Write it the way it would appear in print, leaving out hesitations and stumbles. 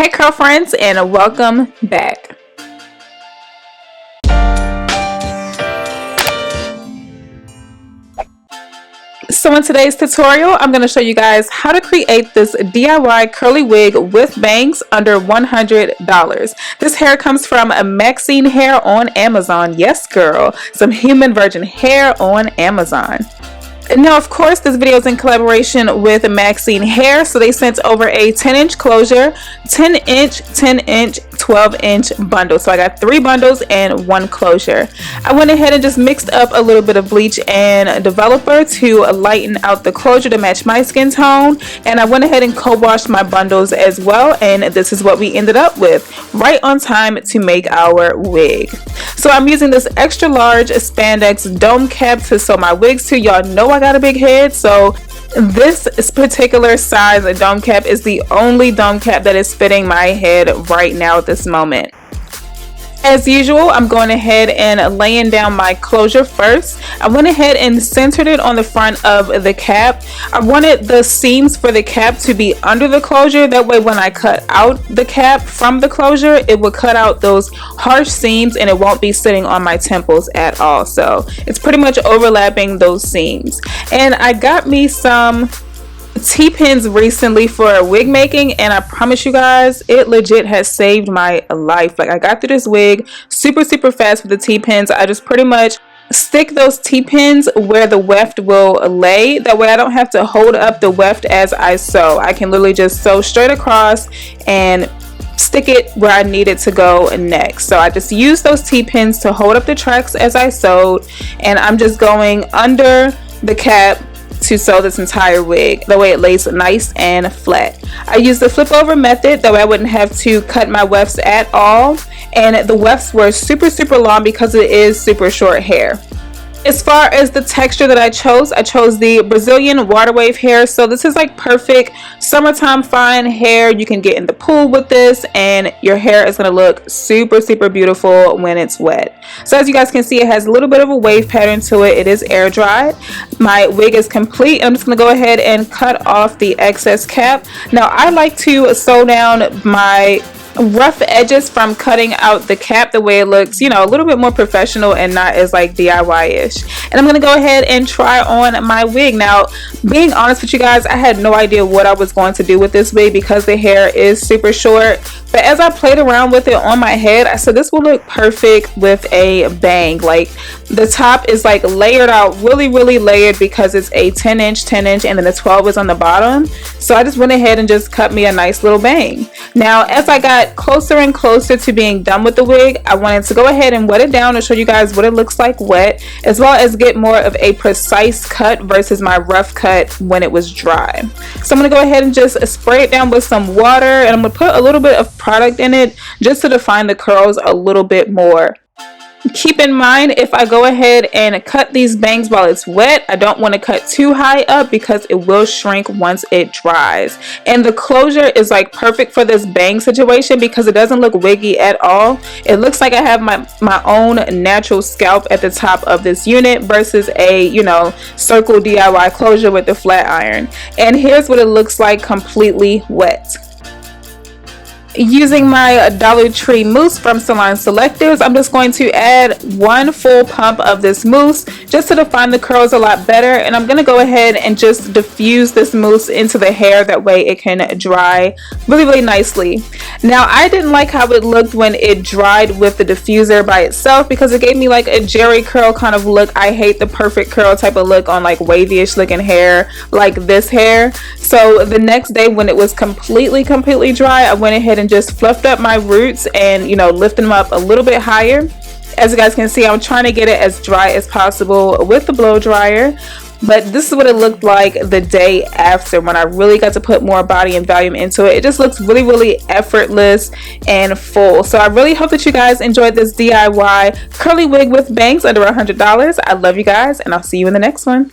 Hey curl friends, and welcome back. So in today's tutorial, I'm going to show you guys how to create this DIY curly wig with bangs under $100. This hair comes from Maxine Hair on Amazon. Yes girl, some human virgin hair on Amazon. Now, of course, this video is in collaboration with Maxine Hair, so they sent over a 10-inch closure, 10-inch, 10-inch, 12-inch bundle. So I got 3 bundles and 1 closure. I went ahead and just mixed up a little bit of bleach and developer to lighten out the closure to match my skin tone, and I went ahead and co-washed my bundles as well, and this is what we ended up with, right on time to make our wig. So I'm using this extra large spandex dome cap to sew my wigs to. Y'all know I got a big head, so this particular size dome cap is the only dome cap that is fitting my head right now at this moment. As usual, I'm going ahead and laying down my closure first. I went ahead and centered it on the front of the cap. I wanted the seams for the cap to be under the closure. That way when I cut out the cap from the closure, it will cut out those harsh seams and it won't be sitting on my temples at all. So it's pretty much overlapping those seams. And I got me some T-pins recently for wig making, and I promise you guys, it legit has saved my life. Like, I got through this wig super fast with the T-pins. I just pretty much stick those T-pins where the weft will lay. That way I don't have to hold up the weft as I sew. I can literally just sew straight across and stick it where I need it to go next. So I just use those T-pins to hold up the tracks as I sewed, and I'm just going under the cap to sew this entire wig. That way it lays nice and flat. I use the flip over method, that way I wouldn't have to cut my wefts at all, and the wefts were super long because it is super short hair. As far as the texture that I chose the Brazilian water wave hair. So this is like perfect summertime fine hair. You can get in the pool with this and your hair is going to look super beautiful when it's wet. So as you guys can see, it has a little bit of a wave pattern to it. It is air dried. My wig is complete. I'm just going to go ahead and cut off the excess cap. Now I like to sew down my rough edges from cutting out the cap, the way it looks, you know, a little bit more professional and not as like DIY-ish. And I'm gonna go ahead and try on my wig. Now, being honest with you guys, I had no idea what I was going to do with this wig because the hair is super short. But as I played around with it on my head, I said this will look perfect with a bang. Like, the top is like layered out, really layered, because it's a 10-inch, and then the 12 is on the bottom. So I just went ahead and just cut me a nice little bang. Now, as I got closer and closer to being done with the wig, I wanted to go ahead and wet it down to show you guys what it looks like wet, as well as get more of a precise cut versus my rough cut when it was dry. So I'm going to go ahead and just spray it down with some water, and I'm going to put a little bit of product in it just to define the curls a little bit more. Keep in mind, if I go ahead and cut these bangs while it's wet, I don't want to cut too high up because it will shrink once it dries. And the closure is like perfect for this bang situation because it doesn't look wiggy at all. It looks like I have my own natural scalp at the top of this unit versus a, you know, circle DIY closure with the flat iron. And here's what it looks like completely wet. Using my Dollar Tree mousse from Salon Selectives, I'm just going to add 1 full pump of this mousse just to define the curls a lot better, and I'm going to go ahead and just diffuse this mousse into the hair. That way it can dry really nicely. Now, I didn't like how it looked when it dried with the diffuser by itself because it gave me like a Jerry curl kind of look. I hate the perfect curl type of look on like wavy-ish looking hair like this hair. So the next day when it was completely dry, I went ahead and just fluffed up my roots and, you know, lifting them up a little bit higher. As you guys can see, I'm trying to get it as dry as possible with the blow dryer. But this is what it looked like the day after when I really got to put more body and volume into it. It just looks really effortless and full. So I really hope that you guys enjoyed this DIY curly wig with bangs under $100. I love you guys, and I'll see you in the next one.